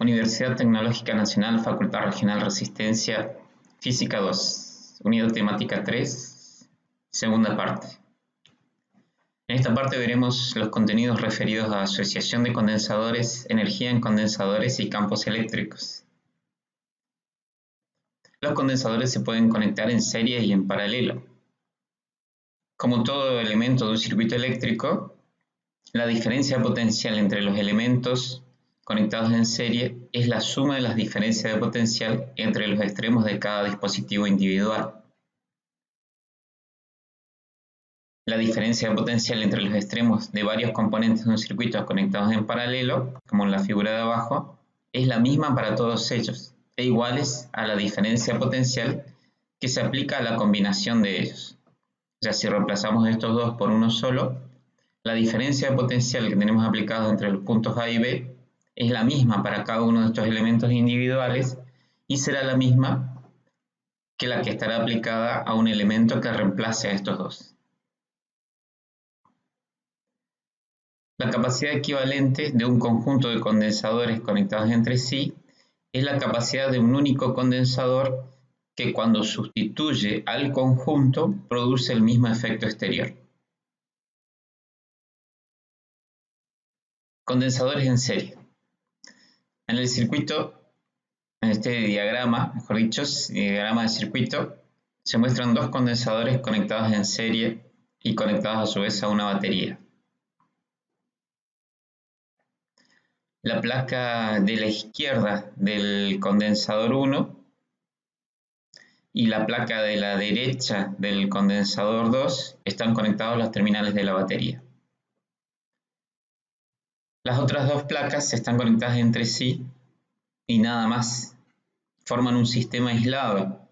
Universidad Tecnológica Nacional, Facultad Regional Resistencia, Física 2, Unidad Temática 3, segunda parte. En esta parte veremos los contenidos referidos a asociación de condensadores, energía en condensadores y campos eléctricos. Los condensadores se pueden conectar en serie y en paralelo. Como todo elemento de un circuito eléctrico, la diferencia potencial entre los elementos conectados en serie es la suma de las diferencias de potencial entre los extremos de cada dispositivo individual. La diferencia de potencial entre los extremos de varios componentes de un circuito conectados en paralelo, como en la figura de abajo, es la misma para todos ellos, e iguales a la diferencia potencial que se aplica a la combinación de ellos. Ya si reemplazamos estos dos por uno solo, la diferencia de potencial que tenemos aplicado entre los puntos A y B es la misma para cada uno de estos elementos individuales y será la misma que la que estará aplicada a un elemento que reemplace a estos dos. La capacidad equivalente de un conjunto de condensadores conectados entre sí es la capacidad de un único condensador que cuando sustituye al conjunto produce el mismo efecto exterior. Condensadores en serie. En el circuito, en este diagrama, mejor dicho, diagrama de circuito, se muestran dos condensadores conectados en serie y conectados a su vez a una batería. La placa de la izquierda del condensador 1 y la placa de la derecha del condensador 2 están conectados a los terminales de la batería. Las otras dos placas están conectadas entre sí y nada más. Forman un sistema aislado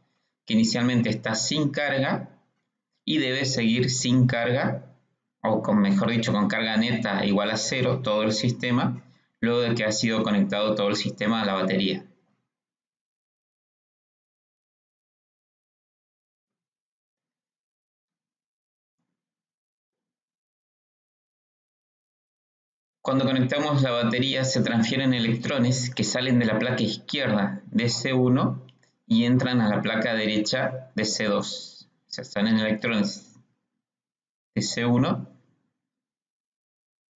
que inicialmente está sin carga y debe seguir sin carga, o mejor dicho, con carga neta igual a 0 todo el sistema, luego de que ha sido conectado todo el sistema a la batería. Cuando conectamos la batería se transfieren electrones que salen de la placa izquierda de C1 y entran a la placa derecha de C2. O sea, salen electrones de C1,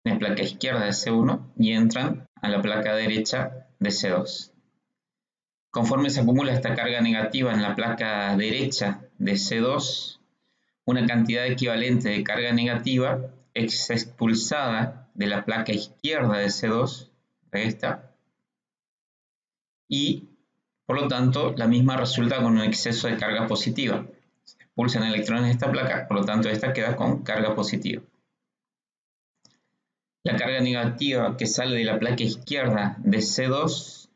de la placa izquierda de C1 y entran a la placa derecha de C2. Conforme se acumula esta carga negativa en la placa derecha de C2, una cantidad equivalente de carga negativa es expulsada de la placa izquierda de C2, esta, y por lo tanto la misma resulta con un exceso de carga positiva. Se expulsan electrones de esta placa, por lo tanto esta queda con carga positiva. La carga negativa que sale de la placa izquierda de C2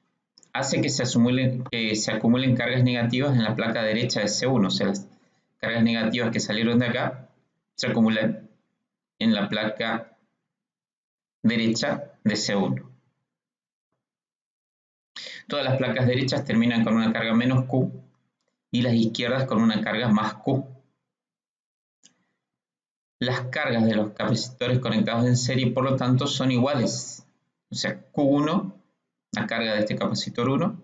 hace que se acumulen cargas negativas en la placa derecha de C1, o sea, las cargas negativas que salieron de acá se acumulan en la placa derecha de C1. Todas las placas derechas terminan con una carga menos Q y las izquierdas con una carga más Q. Las cargas de los capacitores conectados en serie, por lo tanto, son iguales. O sea, Q1, la carga de este capacitor 1,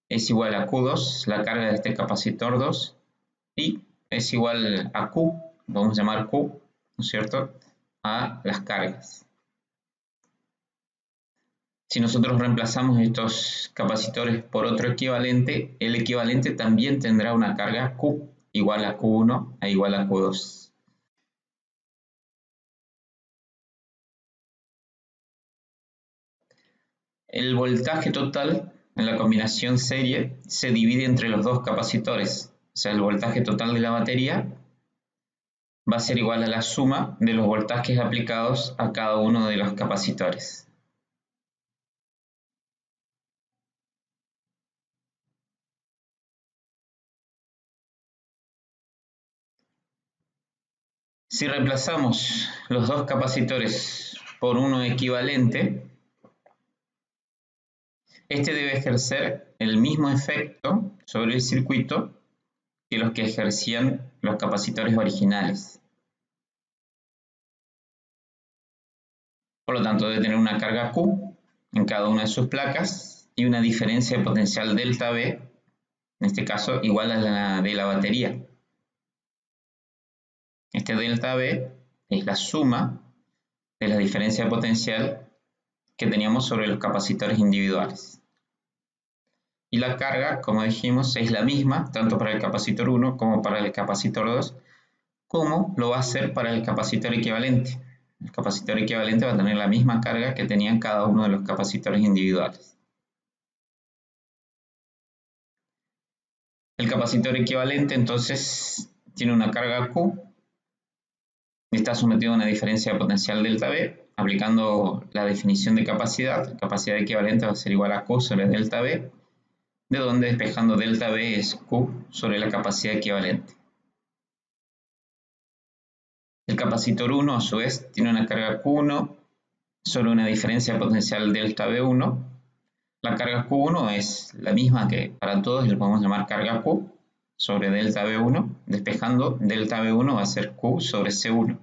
es igual a Q2, la carga de este capacitor 2, y es igual a Q, vamos a llamar Q, ¿no es cierto?, a las cargas. Si nosotros reemplazamos estos capacitores por otro equivalente, el equivalente también tendrá una carga Q igual a Q1 e igual a Q2. El voltaje total en la combinación serie se divide entre los dos capacitores. O sea, el voltaje total de la batería va a ser igual a la suma de los voltajes aplicados a cada uno de los capacitores. Si reemplazamos los dos capacitores por uno equivalente, este debe ejercer el mismo efecto sobre el circuito que los que ejercían los capacitores originales. Por lo tanto, debe tener una carga Q en cada una de sus placas y una diferencia de potencial delta V, en este caso igual a la de la batería. Este delta V es la suma de la diferencia de potencial que teníamos sobre los capacitores individuales. Y la carga, como dijimos, es la misma tanto para el capacitor 1 como para el capacitor 2, como lo va a ser para el capacitor equivalente. El capacitor equivalente va a tener la misma carga que tenían cada uno de los capacitores individuales. El capacitor equivalente entonces tiene una carga Q y está sometido a una diferencia de potencial delta V. Aplicando la definición de capacidad equivalente va a ser igual a Q sobre delta V, de donde despejando delta V es Q sobre la capacidad equivalente. El capacitor 1 a su vez tiene una carga Q1 sobre una diferencia de potencial delta V1. La carga Q1 es la misma que para todos, le podemos llamar carga Q sobre delta V1, despejando delta V1 va a ser Q sobre C1.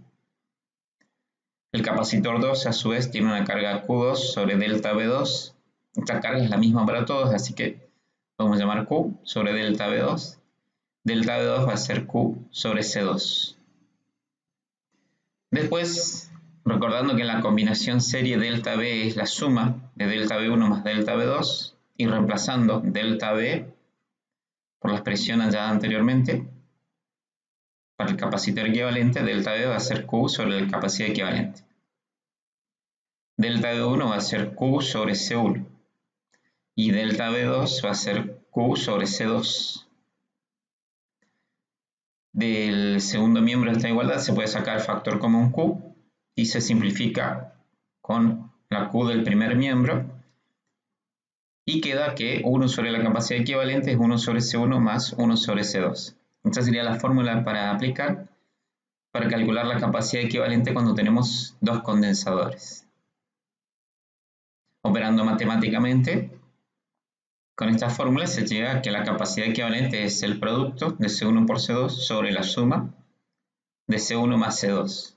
El capacitor 2 a su vez tiene una carga Q2 sobre delta V2. Esta carga es la misma para todos, así que podemos llamar Q sobre delta V2. Delta V2 va a ser Q sobre C2. Después, recordando que en la combinación serie delta V es la suma de delta V1 más delta V2, y reemplazando delta V por la expresión hallada anteriormente, para el capacitor equivalente, delta V va a ser Q sobre la capacidad equivalente. Delta V1 va a ser Q sobre C1 y delta V2 va a ser Q sobre C2. Del segundo miembro de esta igualdad se puede sacar el factor común Q y se simplifica con la Q del primer miembro y queda que 1 sobre la capacidad equivalente es 1 sobre C1 más 1 sobre C2. Esta sería la fórmula para aplicar para calcular la capacidad equivalente cuando tenemos dos condensadores. Operando matemáticamente, con esta fórmula se llega a que la capacidad equivalente es el producto de C1 por C2 sobre la suma de C1 más C2.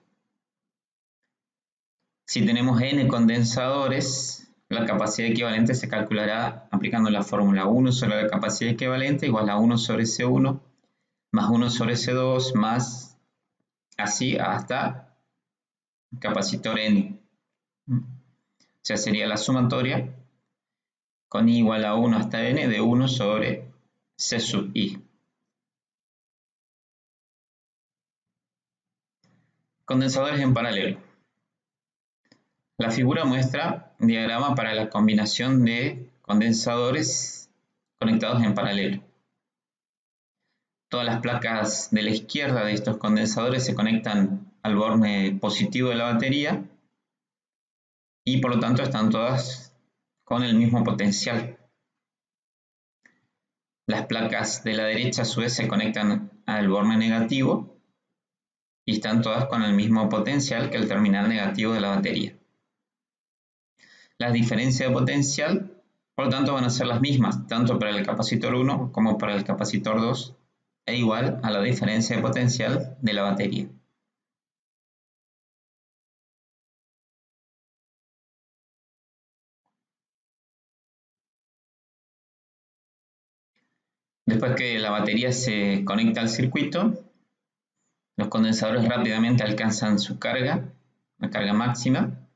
Si tenemos n condensadores, la capacidad equivalente se calculará aplicando la fórmula 1 sobre la capacidad equivalente igual a 1 sobre C1 más 1 sobre C2 más así hasta capacitor n. O sea, sería la sumatoria con i igual a 1 hasta n de 1 sobre c sub i. Condensadores en paralelo. La figura muestra un diagrama para la combinación de condensadores conectados en paralelo. Todas las placas de la izquierda de estos condensadores se conectan al borne positivo de la batería y por lo tanto están todas con el mismo potencial. Las placas de la derecha a su vez se conectan al borne negativo y están todas con el mismo potencial que el terminal negativo de la batería. Las diferencias de potencial, por lo tanto, van a ser las mismas, tanto para el capacitor 1 como para el capacitor 2, e igual a la diferencia de potencial de la batería. Después que la batería se conecta al circuito, los condensadores rápidamente alcanzan su carga, la carga máxima.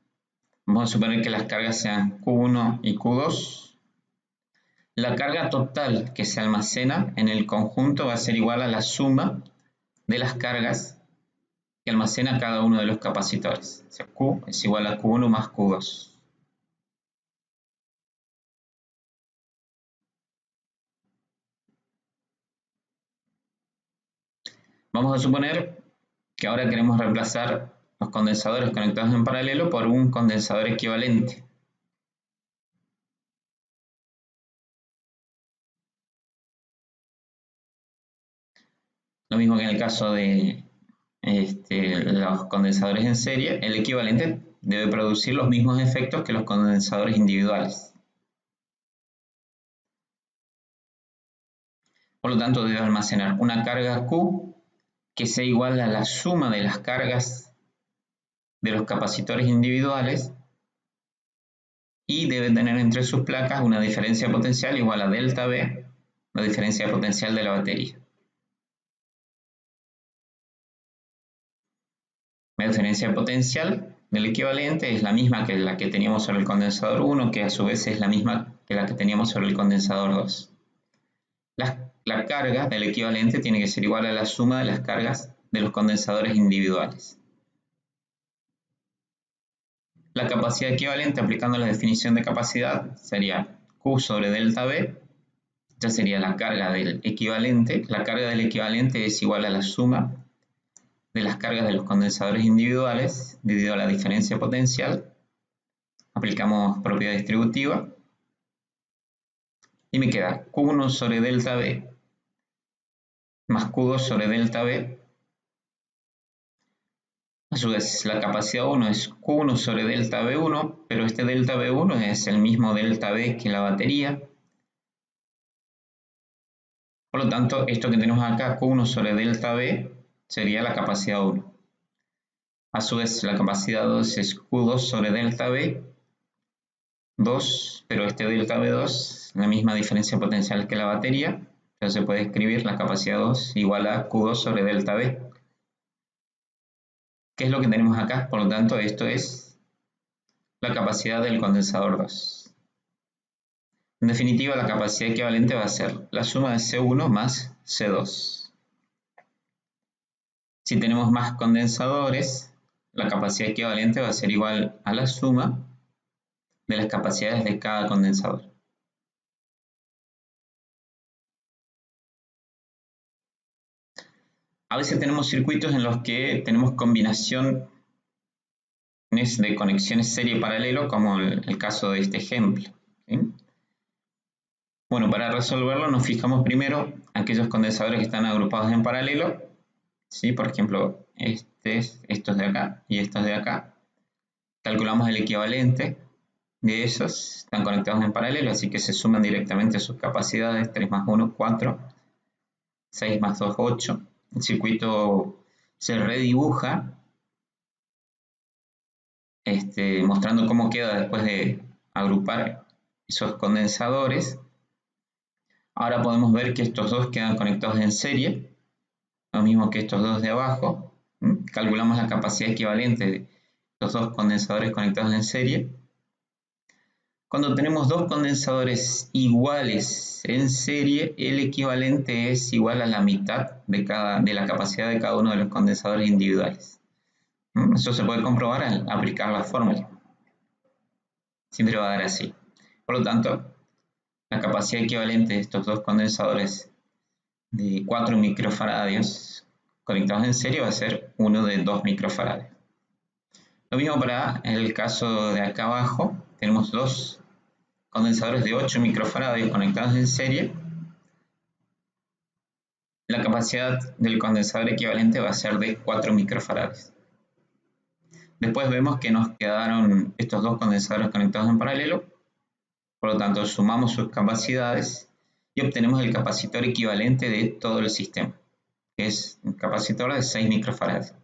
Vamos a suponer que las cargas sean Q1 y Q2. La carga total que se almacena en el conjunto va a ser igual a la suma de las cargas que almacena cada uno de los capacitores. O sea, Q es igual a Q1 más Q2. Vamos a suponer que ahora queremos reemplazar los condensadores conectados en paralelo por un condensador equivalente. Lo mismo que en el caso de los condensadores en serie, el equivalente debe producir los mismos efectos que los condensadores individuales. Por lo tanto, debe almacenar una carga Q que sea igual a la suma de las cargas de los capacitores individuales y debe tener entre sus placas una diferencia potencial igual a delta V, la diferencia potencial de la batería. La diferencia potencial del equivalente es la misma que la que teníamos sobre el condensador 1, que a su vez es la misma que la que teníamos sobre el condensador 2. La carga del equivalente tiene que ser igual a la suma de las cargas de los condensadores individuales. La capacidad equivalente aplicando la definición de capacidad sería Q sobre delta V. Esta sería la carga del equivalente. La carga del equivalente es igual a la suma de las cargas de los condensadores individuales dividido a la diferencia potencial. Aplicamos propiedad distributiva y me queda Q1 sobre delta V más Q2 sobre delta V. A su vez, la capacidad 1 es Q1 sobre delta V1, pero este delta V1 es el mismo delta V que la batería. Por lo tanto, esto que tenemos acá, Q1 sobre delta V, sería la capacidad 1. A su vez, la capacidad 2 es Q2 sobre delta V, 2, pero este delta V2 es la misma diferencia potencial que la batería. Entonces se puede escribir la capacidad 2 igual a Q2 sobre delta V. ¿Qué es lo que tenemos acá? Por lo tanto, esto es la capacidad del condensador 2. En definitiva, la capacidad equivalente va a ser la suma de C1 más C2. Si tenemos más condensadores, la capacidad equivalente va a ser igual a la suma de las capacidades de cada condensador. A veces tenemos circuitos en los que tenemos combinaciones de conexiones serie paralelo, como el caso de este ejemplo, ¿sí? Bueno, para resolverlo nos fijamos primero aquellos condensadores que están agrupados en paralelo, ¿sí? Por ejemplo, estos de acá y estos de acá. Calculamos el equivalente de esos, están conectados en paralelo, así que se suman directamente sus capacidades, 3 más 1, 4, 6 más 2, 8. El circuito se redibuja, mostrando cómo queda después de agrupar esos condensadores. Ahora podemos ver que estos dos quedan conectados en serie, lo mismo que estos dos de abajo. Calculamos la capacidad equivalente de los dos condensadores conectados en serie. Cuando tenemos dos condensadores iguales en serie, el equivalente es igual a la mitad de la capacidad de cada uno de los condensadores individuales. Eso se puede comprobar al aplicar la fórmula. Siempre va a dar así. Por lo tanto, la capacidad equivalente de estos dos condensadores de 4 microfaradios conectados en serie va a ser uno de 2 microfaradios. Lo mismo para el caso de acá abajo. Tenemos dos condensadores de 8 microfaradios conectados en serie. La capacidad del condensador equivalente va a ser de 4 microfaradios. Después vemos que nos quedaron estos dos condensadores conectados en paralelo. Por lo tanto, sumamos sus capacidades y obtenemos el capacitor equivalente de todo el sistema, que es un capacitor de 6 microfaradios.